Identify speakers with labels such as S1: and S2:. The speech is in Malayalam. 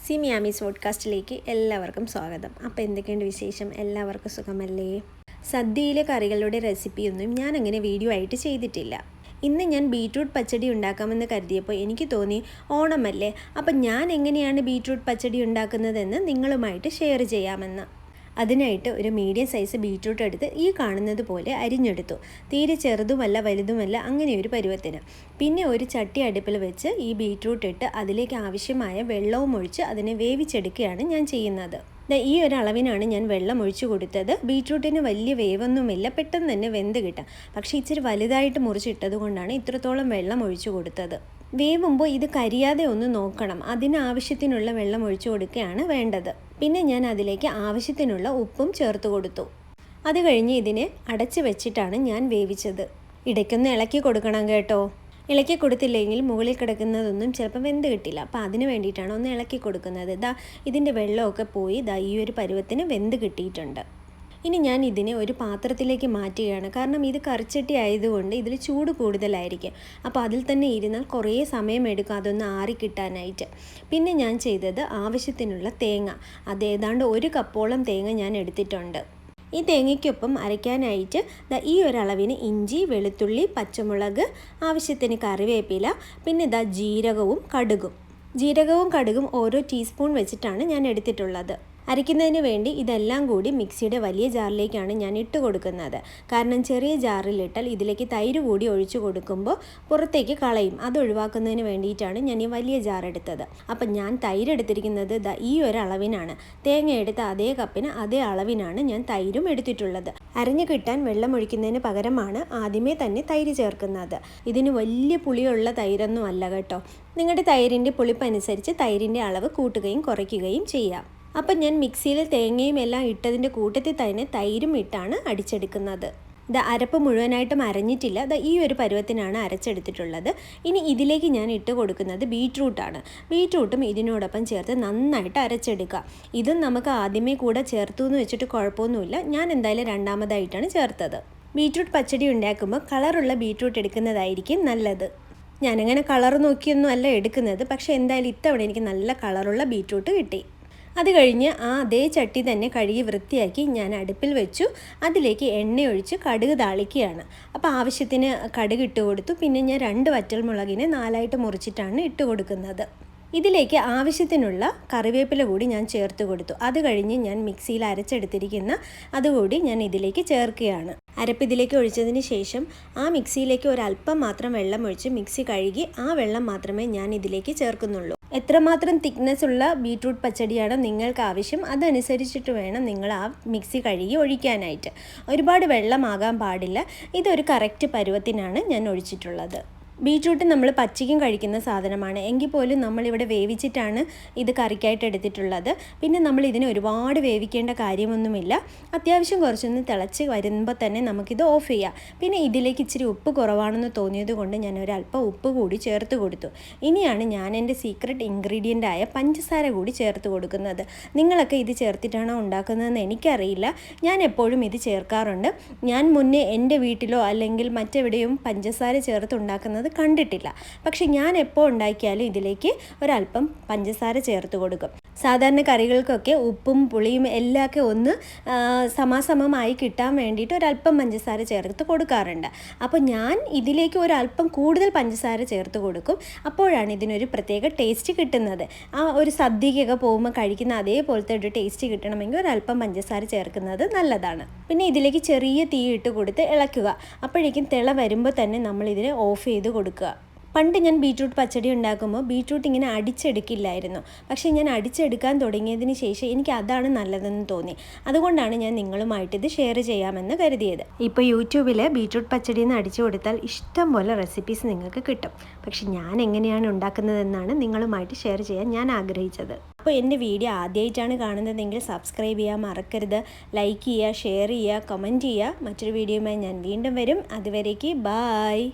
S1: സിമിയാമീസ് പോഡ്കാസ്റ്റിലേക്ക് എല്ലാവർക്കും സ്വാഗതം. അപ്പോൾ എന്തൊക്കെയുണ്ട് വിശേഷം? എല്ലാവർക്കും സുഖമല്ലേ? സദ്യയിലെ കറികളുടെ റെസിപ്പിയൊന്നും ഞാൻ അങ്ങനെ വീഡിയോ ആയിട്ട് ചെയ്തിട്ടില്ല. ഇന്ന് ഞാൻ ബീറ്റ്റൂട്ട് പച്ചടി ഉണ്ടാക്കാമെന്ന് കരുതിയപ്പോൾ എനിക്ക് തോന്നി ഓണമല്ലേ, അപ്പം ഞാൻ എങ്ങനെയാണ് ബീറ്റ്റൂട്ട് പച്ചടി ഉണ്ടാക്കുന്നതെന്ന് നിങ്ങളുമായിട്ട് ഷെയർ ചെയ്യാമെന്ന്. അതിനായിട്ട് ഒരു മീഡിയം സൈസ് ബീറ്റ്റൂട്ട് എടുത്ത് ഈ കാണുന്നത് പോലെ അരിഞ്ഞെടുത്തു. തീരെ ചെറുതുമല്ല വലുതുമല്ല, അങ്ങനെ ഒരു പരുവത്തിന്. പിന്നെ ഒരു ചട്ടി അടുപ്പിൽ വെച്ച് ഈ ബീറ്റ്റൂട്ട് ഇട്ട് അതിലേക്ക് ആവശ്യമായ വെള്ളവും ഒഴിച്ച് അതിനെ വേവിച്ചെടുക്കുകയാണ് ഞാൻ ചെയ്യുന്നത്. ഈ ഒരു അളവിനാണ് ഞാൻ വെള്ളം ഒഴിച്ചു കൊടുത്തത്. ബീറ്റ്റൂട്ടിന് വലിയ വേവൊന്നുമില്ല, പെട്ടെന്ന് തന്നെ വെന്ത് കിട്ടാം. പക്ഷേ ഇച്ചിരി വലുതായിട്ട് മുറിച്ചിട്ടത് കൊണ്ടാണ് ഇത്രത്തോളം വെള്ളം ഒഴിച്ചു കൊടുത്തത്. വേവുമ്പോൾ ഇത് കരിയാതെ ഒന്ന് നോക്കണം. അതിനാവശ്യത്തിനുള്ള വെള്ളം ഒഴിച്ചു കൊടുക്കുകയാണ് വേണ്ടത്. പിന്നെ ഞാൻ അതിലേക്ക് ആവശ്യത്തിനുള്ള ഉപ്പും ചേർത്ത് കൊടുത്തു. അത് കഴിഞ്ഞ് ഇതിനെ അടച്ച് വെച്ചിട്ടാണ് ഞാൻ വേവിച്ചത്. ഇടയ്ക്കൊന്ന് ഇളക്കി കൊടുക്കണം കേട്ടോ. ഇളക്കി കൊടുത്തില്ലെങ്കിൽ മുകളിൽ കിടക്കുന്നതൊന്നും ചിലപ്പോൾ വെന്ത് കിട്ടില്ല. അപ്പോൾ അതിന് വേണ്ടിയിട്ടാണ് ഒന്ന് ഇളക്കി കൊടുക്കുന്നത്. ഇതിൻ്റെ വെള്ളമൊക്കെ പോയി ഈ ഒരു പരുവത്തിന് വെന്ത് കിട്ടിയിട്ടുണ്ട്. ഇനി ഞാൻ ഇതിനെ ഒരു പാത്രത്തിലേക്ക് മാറ്റുകയാണ്. കാരണം ഇത് കറിച്ചട്ടി ആയതുകൊണ്ട് ഇതിൽ ചൂട് കൂടുതലായിരിക്കും. അപ്പോൾ അതിൽ തന്നെ ഇരുന്നാൽ കുറേ സമയമെടുക്കും അതൊന്ന് ആറിക്കിട്ടാനായിട്ട്. പിന്നെ ഞാൻ ചെയ്തത് ആവശ്യത്തിനുള്ള തേങ്ങ, അതേതാണ്ട് 1 കപ്പോളം തേങ്ങ ഞാൻ എടുത്തിട്ടുണ്ട്. ഈ തേങ്ങയ്ക്കൊപ്പം അരയ്ക്കാനായിട്ട് ഈ ഒരളവിന് ഇഞ്ചി, വെളുത്തുള്ളി, പച്ചമുളക്, ആവശ്യത്തിന് കറിവേപ്പില, പിന്നെ ജീരകവും കടുകും ഓരോ ടീസ്പൂൺ വെച്ചിട്ടാണ് ഞാൻ എടുത്തിട്ടുള്ളത്. അരയ്ക്കുന്നതിന് വേണ്ടി ഇതെല്ലാം കൂടി മിക്സിയുടെ വലിയ ജാറിലേക്കാണ് ഞാൻ ഇട്ട് കൊടുക്കുന്നത്. കാരണം ചെറിയ ജാറിലിട്ടാൽ ഇതിലേക്ക് തൈര് കൂടി ഒഴിച്ചു കൊടുക്കുമ്പോൾ പുറത്തേക്ക് കളയും. അത് ഒഴിവാക്കുന്നതിന് വേണ്ടിയിട്ടാണ് ഞാൻ ഈ വലിയ ജാർ എടുത്തത്. അപ്പം ഞാൻ തൈര് എടുത്തിരിക്കുന്നത് ഈ ഒരു അളവിനാണ്. തേങ്ങ എടുത്ത അതേ കപ്പിന് അതേ അളവിനാണ് ഞാൻ തൈരും എടുത്തിട്ടുള്ളത്. അരഞ്ഞു കിട്ടാൻ വെള്ളം ഒഴിക്കുന്നതിന് പകരമാണ് ആദ്യമേ തന്നെ തൈര് ചേർക്കുന്നത്. ഇതിന് വലിയ പുളിയുള്ള തൈരൊന്നും അല്ല കേട്ടോ. നിങ്ങളുടെ തൈരിൻ്റെ പുളിപ്പനുസരിച്ച് തൈരിൻ്റെ അളവ് കൂട്ടുകയും കുറയ്ക്കുകയും ചെയ്യാം. അപ്പം ഞാൻ മിക്സിയിൽ തേങ്ങയും എല്ലാം ഇട്ടതിൻ്റെ കൂട്ടത്തിൽ തന്നെ തൈരും ഇട്ടാണ് അടിച്ചെടുക്കുന്നത്. അരപ്പ് മുഴുവനായിട്ടും അരഞ്ഞിട്ടില്ല. ഈ ഒരു പരുവത്തിനാണ് അരച്ചെടുത്തിട്ടുള്ളത്. ഇനി ഇതിലേക്ക് ഞാൻ ഇട്ട് കൊടുക്കുന്നത് ബീറ്റ്റൂട്ടാണ്. ബീറ്റ്റൂട്ടും ഇതിനോടൊപ്പം ചേർത്ത് നന്നായിട്ട് അരച്ചെടുക്കുക. ഇതും നമുക്ക് ആദ്യമേ കൂടെ ചേർത്തു എന്ന് വെച്ചിട്ട് കുഴപ്പമൊന്നുമില്ല. ഞാൻ എന്തായാലും രണ്ടാമതായിട്ടാണ് ചേർത്തത്. ബീറ്റ്റൂട്ട് പച്ചടി ഉണ്ടാക്കുമ്പോൾ കളറുള്ള ബീറ്റ്റൂട്ട് എടുക്കുന്നതായിരിക്കും നല്ലത്. ഞാനങ്ങനെ കളർ നോക്കിയൊന്നും അല്ല എടുക്കുന്നത്. പക്ഷേ എന്തായാലും ഇത്തവണ എനിക്ക് നല്ല കളറുള്ള ബീറ്റ്റൂട്ട് കിട്ടി. അത് കഴിഞ്ഞ് അതേ ചട്ടി തന്നെ കഴുകി വൃത്തിയാക്കി ഞാൻ അടുപ്പിൽ വെച്ചു. അതിലേക്ക് എണ്ണയൊഴിച്ച് കടുക് താളിക്കുകയാണ്. അപ്പോൾ ആവശ്യത്തിന് കടുക് ഇട്ട് കൊടുത്തു. പിന്നെ ഞാൻ 2 വറ്റൽമുളകിനെ 4ആയിട്ട് മുറിച്ചിട്ടാണ് ഇട്ട് കൊടുക്കുന്നത്. ഇതിലേക്ക് ആവശ്യത്തിനുള്ള കറിവേപ്പില കൂടി ഞാൻ ചേർത്ത് കൊടുത്തു. അത് കഴിഞ്ഞ് ഞാൻ മിക്സിയിൽ അരച്ചെടുത്തിരിക്കുന്ന അതുകൂടി ഞാൻ ഇതിലേക്ക് ചേർക്കുകയാണ്. അരപ്പ് ഇതിലേക്ക് ഒഴിച്ചതിന് ശേഷം ആ മിക്സിയിലേക്ക് ഒരല്പം മാത്രം വെള്ളം ഒഴിച്ച് മിക്സി കഴുകി ആ വെള്ളം മാത്രമേ ഞാൻ ഇതിലേക്ക് ചേർക്കുന്നുള്ളൂ. എത്രമാത്രം തിക്നെസ് ഉള്ള ബീറ്റ്റൂട്ട് പച്ചടിയാണോ നിങ്ങൾക്ക് ആവശ്യം അതനുസരിച്ചിട്ട് വേണം നിങ്ങൾ ആ മിക്സി കഴുകി ഒഴിക്കാനായിട്ട്. ഒരുപാട് വെള്ളമാകാൻ പാടില്ല. ഇതൊരു കറക്റ്റ് പരുവത്തിനാണ് ഞാൻ ഒഴിച്ചിട്ടുള്ളത്. ബീറ്റ്റൂട്ട് നമ്മൾ പച്ചയ്ക്കും കഴിക്കുന്ന സാധനമാണ്. എങ്കിൽ പോലും നമ്മളിവിടെ വേവിച്ചിട്ടാണ് ഇത് കറിക്കായിട്ട് എടുത്തിട്ടുള്ളത്. പിന്നെ നമ്മൾ ഇതിനെ ഒരുപാട് വേവിക്കേണ്ട കാര്യമൊന്നുമില്ല. അത്യാവശ്യം കുറച്ചൊന്ന് തിളച്ച് വരുമ്പോൾ തന്നെ നമുക്കിത് ഓഫ് ചെയ്യാം. പിന്നെ ഇതിലേക്ക് ഇച്ചിരി ഉപ്പ് കുറവാണെന്ന് തോന്നിയത് കൊണ്ട് ഞാൻ ഒരല്പം ഉപ്പ് കൂടി ചേർത്ത് കൊടുത്തു. ഇനിയാണ് ഞാൻ എൻ്റെ സീക്രട്ട് ഇൻഗ്രീഡിയൻ്റായ പഞ്ചസാര കൂടി ചേർത്ത് കൊടുക്കുന്നത്. നിങ്ങളൊക്കെ ഇത് ചേർത്തിട്ടാണോ ഉണ്ടാക്കുന്നതെന്ന് എനിക്കറിയില്ല. ഞാൻ എപ്പോഴും ഇത് ചേർക്കാറുണ്ട്. ഞാൻ മുന്നേ എൻ്റെ വീട്ടിലോ അല്ലെങ്കിൽ മറ്റെവിടെയും പഞ്ചസാര ചേർത്ത് ഉണ്ടാക്കുന്നത് കണ്ടിട്ടില്ല. പക്ഷെ ഞാൻ എപ്പോൾ ഉണ്ടാക്കിയാലും ഇതിലേക്ക് ഒരല്പം പഞ്ചസാര ചേർത്ത് കൊടുക്കും. സാധാരണ കറികൾക്കൊക്കെ ഉപ്പും പുളിയും എല്ലാമൊക്കെ ഒന്ന് സമാസമമായി കിട്ടാൻ വേണ്ടിയിട്ട് ഒരല്പം പഞ്ചസാര ചേർത്ത് കൊടുക്കാറുണ്ട്. അപ്പോൾ ഞാൻ ഇതിലേക്ക് ഒരല്പം കൂടുതൽ പഞ്ചസാര ചേർത്ത് കൊടുക്കും. അപ്പോഴാണ് ഇതിനൊരു പ്രത്യേക ടേസ്റ്റ് കിട്ടുന്നത്. ആ ഒരു സദ്യക്കൊക്കെ പോകുമ്പോൾ കഴിക്കുന്ന അതേപോലത്തെ ഒരു ടേസ്റ്റ് കിട്ടണമെങ്കിൽ ഒരല്പം പഞ്ചസാര ചേർക്കുന്നത് നല്ലതാണ്. പിന്നെ ഇതിലേക്ക് ചെറിയ തീ ഇട്ട് കൊടുത്ത് ഇളക്കുക. അപ്പോഴേക്കും തിള വരുമ്പോൾ തന്നെ നമ്മളിതിനെ ഓഫ് ചെയ്ത് കൊടുക്കുക. പണ്ട് ഞാൻ ബീറ്റ്റൂട്ട് പച്ചടി ഉണ്ടാക്കുമ്പോൾ ബീറ്റ്റൂട്ട് ഇങ്ങനെ അടിച്ചെടുക്കില്ലായിരുന്നു. പക്ഷേ ഞാൻ അടിച്ചെടുക്കാൻ തുടങ്ങിയതിന് ശേഷം എനിക്ക് അതാണ് നല്ലതെന്ന് തോന്നി. അതുകൊണ്ടാണ് ഞാൻ നിങ്ങളുമായിട്ട് ഇത് ഷെയർ ചെയ്യാമെന്ന് കരുതിയത്. ഇപ്പോൾ യൂട്യൂബിൽ ബീറ്റ്റൂട്ട് പച്ചടി എന്ന് അടിച്ചു കൊടുത്താൽ ഇഷ്ടം പോലെ റെസിപ്പീസ് നിങ്ങൾക്ക് കിട്ടും. പക്ഷെ ഞാൻ എങ്ങനെയാണ് ഉണ്ടാക്കുന്നതെന്നാണ് നിങ്ങളുമായിട്ട് ഷെയർ ചെയ്യാൻ ഞാൻ ആഗ്രഹിച്ചത്. അപ്പോൾ എൻ്റെ വീഡിയോ ആദ്യമായിട്ടാണ് കാണുന്നതെങ്കിൽ സബ്സ്ക്രൈബ് ചെയ്യാൻ മറക്കരുത്. ലൈക്ക് ചെയ്യുക, ഷെയർ ചെയ്യുക, കമൻറ്റ് ചെയ്യുക. മറ്റൊരു വീഡിയോയുമായി ഞാൻ വീണ്ടും വരും. അതുവരേക്ക് ബായ്.